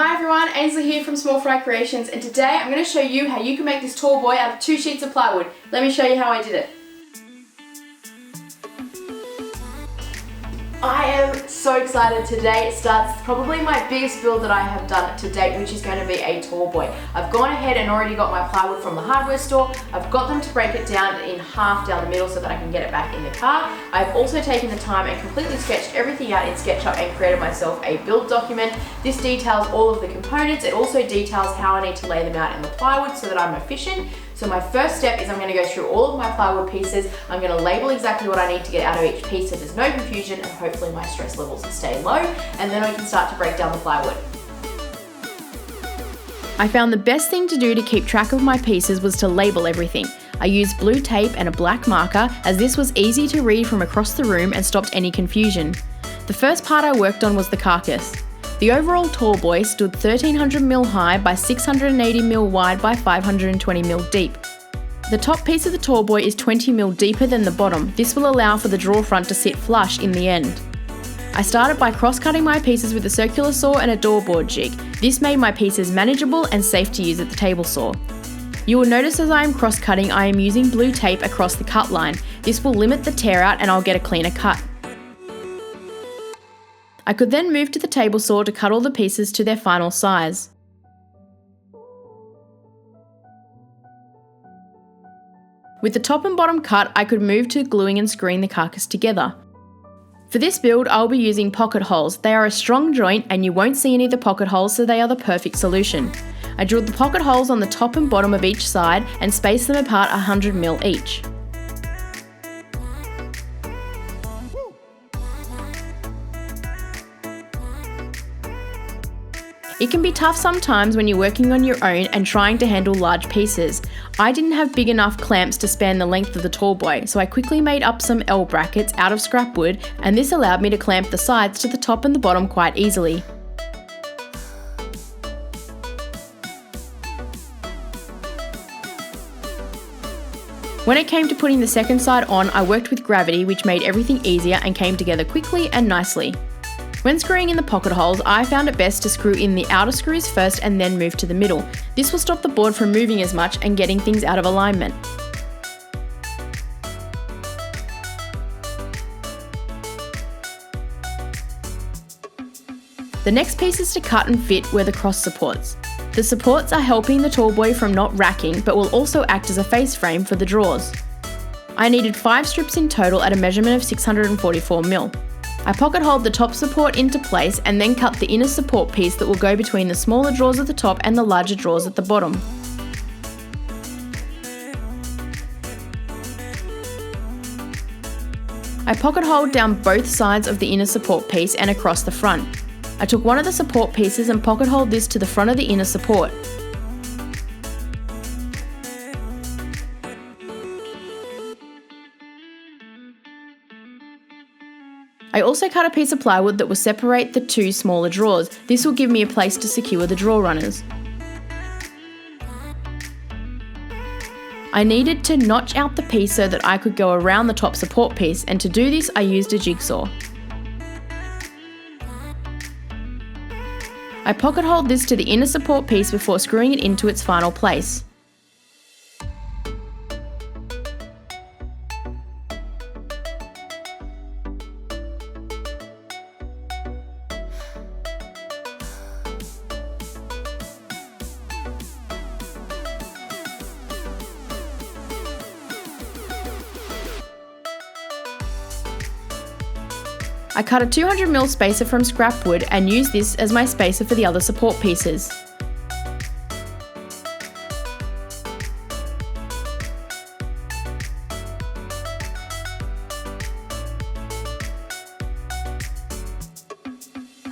Hi everyone, Ainsley here from Small Fry Creations, and today I'm going to show you how you can make this tall boy out of 2 sheets of plywood. Let me show you how I did it. I am so excited. Today starts probably my biggest build that I have done to date, which is going to be a tall boy. I've gone ahead and already got my plywood from the hardware store. I've got them to break it down in half down the middle so that I can get it back in the car. I've also taken the time and completely sketched everything out in SketchUp and created myself a build document. This details all of the components. It also details how I need to lay them out in the plywood so that I'm efficient. So my first step is I'm going to go through all of my plywood pieces. I'm going to label exactly what I need to get out of each piece so there's no confusion and hopefully my stress levels will stay low, and then we can start to break down the plywood. I found the best thing to do to keep track of my pieces was to label everything. I used blue tape and a black marker as this was easy to read from across the room and stopped any confusion. The first part I worked on was the carcass. The overall tall boy stood 1300mm high by 680mm wide by 520mm deep. The top piece of the tall boy is 20mm deeper than the bottom. This will allow for the drawer front to sit flush in the end. I started by cross-cutting my pieces with a circular saw and a door board jig. This made my pieces manageable and safe to use at the table saw. You will notice as I am cross-cutting, I am using blue tape across the cut line. This will limit the tear out and I'll get a cleaner cut. I could then move to the table saw to cut all the pieces to their final size. With the top and bottom cut, I could move to gluing and screwing the carcass together. For this build, I'll be using pocket holes. They are a strong joint and you won't see any of the pocket holes, so they are the perfect solution. I drilled the pocket holes on the top and bottom of each side and spaced them apart 100mm each. It can be tough sometimes when you're working on your own and trying to handle large pieces. I didn't have big enough clamps to span the length of the tall boy, so I quickly made up some L brackets out of scrap wood, and this allowed me to clamp the sides to the top and the bottom quite easily. When it came to putting the second side on, I worked with gravity, which made everything easier and came together quickly and nicely. When screwing in the pocket holes, I found it best to screw in the outer screws first and then move to the middle. This will stop the board from moving as much and getting things out of alignment. The next pieces to cut and fit were the cross supports. The supports are helping the tall boy from not racking, but will also act as a face frame for the drawers. I needed 5 strips in total at a measurement of 644mm. I pocket holed the top support into place and then cut the inner support piece that will go between the smaller drawers at the top and the larger drawers at the bottom. I pocket holed down both sides of the inner support piece and across the front. I took one of the support pieces and pocket holed this to the front of the inner support. I also cut a piece of plywood that will separate the 2 smaller drawers. This will give me a place to secure the drawer runners. I needed to notch out the piece so that I could go around the top support piece, and to do this I used a jigsaw. I pocket holed this to the inner support piece before screwing it into its final place. I cut a 200mm spacer from scrap wood and used this as my spacer for the other support pieces.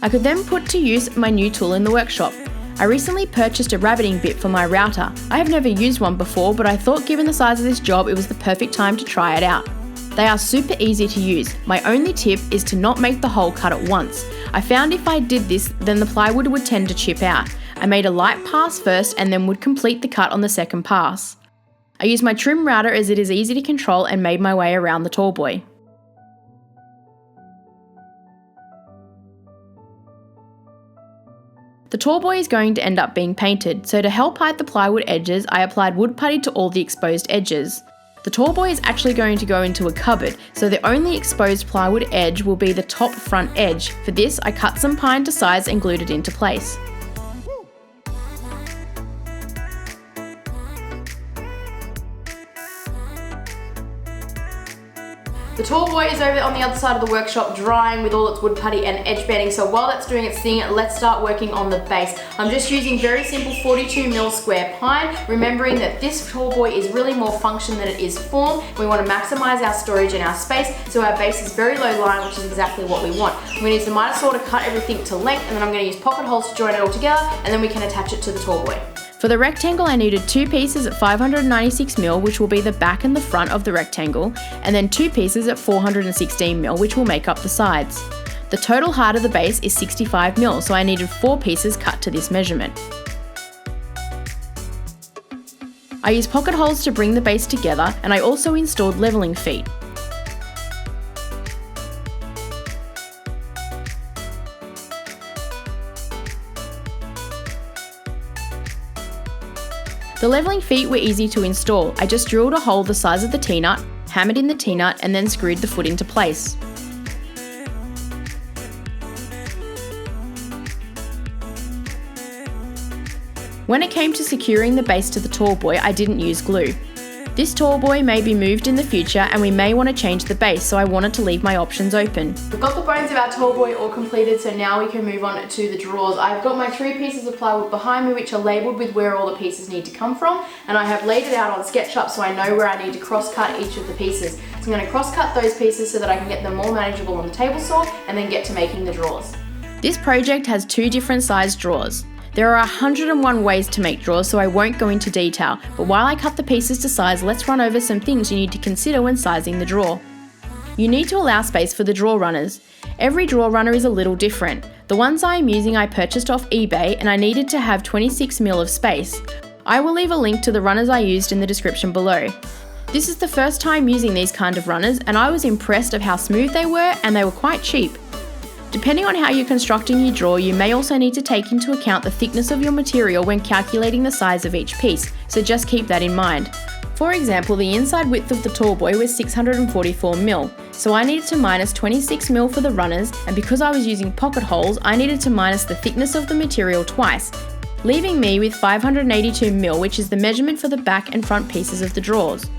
I could then put to use my new tool in the workshop. I recently purchased a rabbiting bit for my router. I have never used one before, but I thought given the size of this job it was the perfect time to try it out. They are super easy to use. My only tip is to not make the hole cut at once. I found if I did this, then the plywood would tend to chip out. I made a light pass first and then would complete the cut on the second pass. I used my trim router as it is easy to control and made my way around the tall boy. The tall boy is going to end up being painted, so to help hide the plywood edges, I applied wood putty to all the exposed edges. The tall boy is actually going to go into a cupboard, so the only exposed plywood edge will be the top front edge. For this, I cut some pine to size and glued it into place. The tall boy is over on the other side of the workshop drying with all its wood putty and edge banding, so while that's doing its thing, let's start working on the base. I'm just using very simple 42mm square pine, remembering that this tall boy is really more function than it is form. We want to maximize our storage and our space, so our base is very low lying, which is exactly what we want. I'm going to use the miter saw to cut everything to length, and then I'm going to use pocket holes to join it all together, and then we can attach it to the tall boy. For the rectangle, I needed 2 pieces at 596mm, which will be the back and the front of the rectangle, and then 2 pieces at 416mm, which will make up the sides. The total height of the base is 65mm, so I needed 4 pieces cut to this measurement. I used pocket holes to bring the base together, and I also installed levelling feet. The levelling feet were easy to install. I just drilled a hole the size of the T-nut, hammered in the T-nut, and then screwed the foot into place. When it came to securing the base to the tall boy, I didn't use glue. This tall boy may be moved in the future and we may want to change the base, so I wanted to leave my options open. We've got the bones of our tall boy all completed, so now we can move on to the drawers. I've got my 3 pieces of plywood behind me, which are labelled with where all the pieces need to come from, and I have laid it out on SketchUp so I know where I need to cross-cut each of the pieces. So I'm going to cross-cut those pieces so that I can get them more manageable on the table saw and then get to making the drawers. This project has 2 different sized drawers. There are 101 ways to make drawers, so I won't go into detail, but while I cut the pieces to size, let's run over some things you need to consider when sizing the drawer. You need to allow space for the drawer runners. Every drawer runner is a little different. The ones I am using I purchased off eBay, and I needed to have 26mm of space. I will leave a link to the runners I used in the description below. This is the first time using these kind of runners, and I was impressed of how smooth they were, and they were quite cheap. Depending on how you're constructing your drawer, you may also need to take into account the thickness of your material when calculating the size of each piece, so just keep that in mind. For example, the inside width of the tall boy was 644mm, so I needed to minus 26mm for the runners, and because I was using pocket holes, I needed to minus the thickness of the material twice, leaving me with 582mm, which is the measurement for the back and front pieces of the drawers.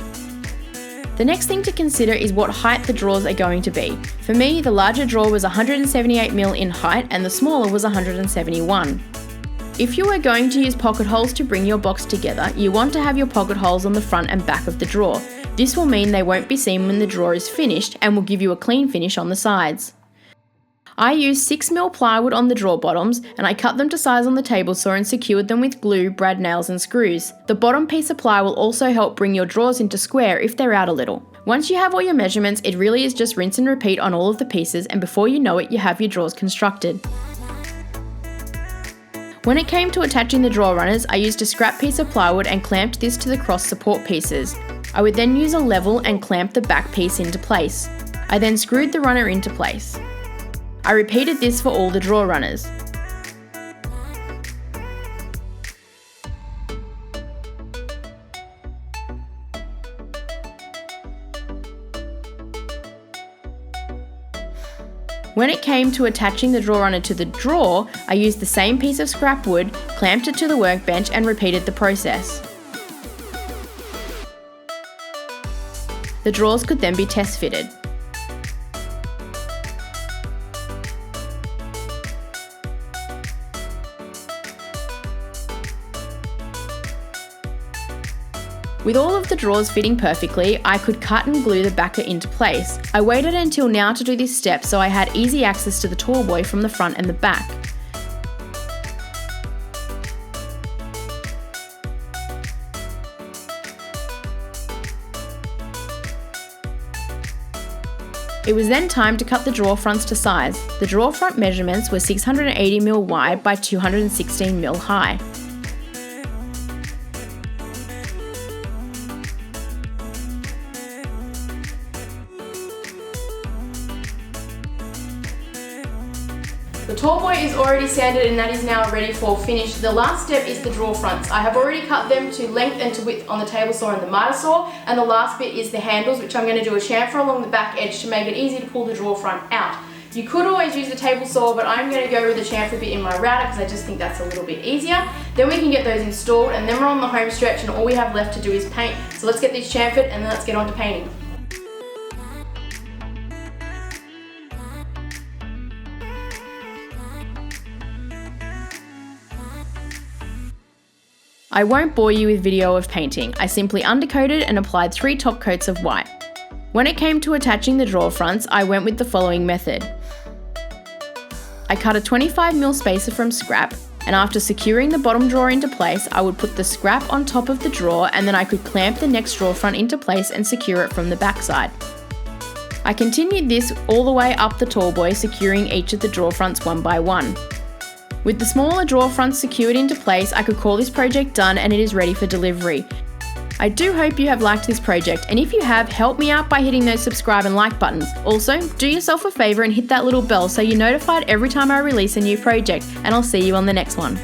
The next thing to consider is what height the drawers are going to be. For me, the larger drawer was 178mm in height and the smaller was 171. If you are going to use pocket holes to bring your box together, you want to have your pocket holes on the front and back of the drawer. This will mean they won't be seen when the drawer is finished and will give you a clean finish on the sides. I used 6mm plywood on the drawer bottoms, and I cut them to size on the table saw and secured them with glue, brad nails and screws. The bottom piece of ply will also help bring your drawers into square if they're out a little. Once you have all your measurements, it really is just rinse and repeat on all of the pieces, and before you know it, you have your drawers constructed. When it came to attaching the drawer runners, I used a scrap piece of plywood and clamped this to the cross support pieces. I would then use a level and clamp the back piece into place. I then screwed the runner into place. I repeated this for all the drawer runners. When it came to attaching the drawer runner to the drawer, I used the same piece of scrap wood, clamped it to the workbench and repeated the process. The drawers could then be test fitted. With all of the drawers fitting perfectly, I could cut and glue the backer into place. I waited until now to do this step so I had easy access to the tall boy from the front and the back. It was then time to cut the drawer fronts to size. The drawer front measurements were 680mm wide by 216mm high. The The tall boy is already sanded and that is now ready for finish. The last step is the drawer fronts. I have already cut them to length and to width on the table saw and the miter saw, and the last bit is the handles, which I'm going to do a chamfer along the back edge to make it easy to pull the drawer front out. You could always use the table saw, but I'm going to go with the chamfer bit in my router because I just think that's a little bit easier. Then we can get those installed, and then we're on the home stretch and all we have left to do is paint. So let's get these chamfered and then let's get on to painting. I won't bore you with video of painting. I simply undercoated and applied 3 top coats of white. When it came to attaching the drawer fronts, I went with the following method. I cut a 25mm spacer from scrap, and after securing the bottom drawer into place, I would put the scrap on top of the drawer and then I could clamp the next drawer front into place and secure it from the backside. I continued this all the way up the tall boy, securing each of the drawer fronts one by one. With the smaller drawer fronts secured into place, I could call this project done and it is ready for delivery. I do hope you have liked this project, and if you have, help me out by hitting those subscribe and like buttons. Also, do yourself a favour and hit that little bell so you're notified every time I release a new project, and I'll see you on the next one.